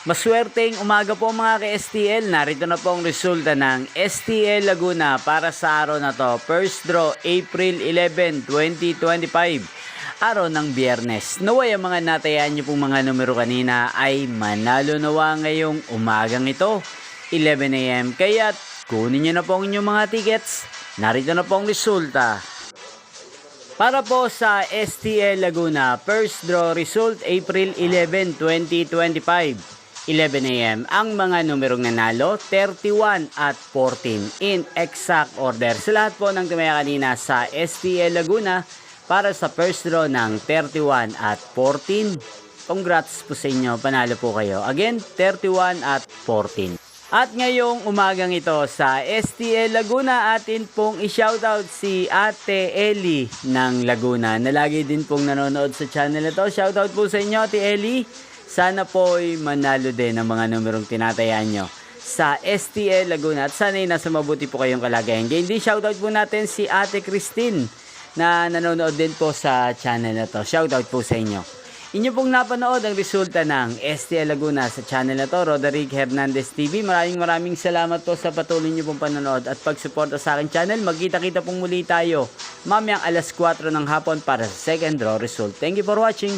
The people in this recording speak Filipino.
Maswerteng umaga po mga ka-STL. Narito na po ang resulta ng STL Laguna para sa araw na to. First draw, April 11, 2025. Araw ng Biyernes. Naway ang mga natayaan nyo pong mga numero kanina ay manalo nawa ngayong umagang ito, 11 AM. Kaya't kunin nyo na po ang inyong mga tickets. Narito na po ang resulta. Para po sa STL Laguna, first draw result April 11, 2025. 11 AM. Ang mga numerong nanalo, 31 at 14 in exact order. Sa lahat po ng tumaya kanina sa STL Laguna para sa first draw ng 31 at 14. Congrats po sa inyo, panalo po kayo. Again, 31 at 14. At ngayong umagang ito sa STL Laguna, atin pong i-shoutout si Ate Ellie ng Laguna na lagi din pong nanonood sa channel na to. Shoutout po sa inyo, Ate Ellie. Sana po ay manalo din ang mga numerong tinatayaan nyo sa STL Laguna at sana ay nasa mabuti po kayong kalagayan. Ngayon din, shoutout po natin si Ate Christine na nanonood din po sa channel na to. Shoutout po sa inyo. Inyo pong napanood ang resulta ng STL Laguna sa channel na to, Roderick Hernandez TV. Maraming salamat po sa patuloy nyo pong panonood at pagsuporta sa aking channel. Magkita-kita pong muli tayo mamayang alas 4 ng hapon para sa second draw result. Thank you for watching.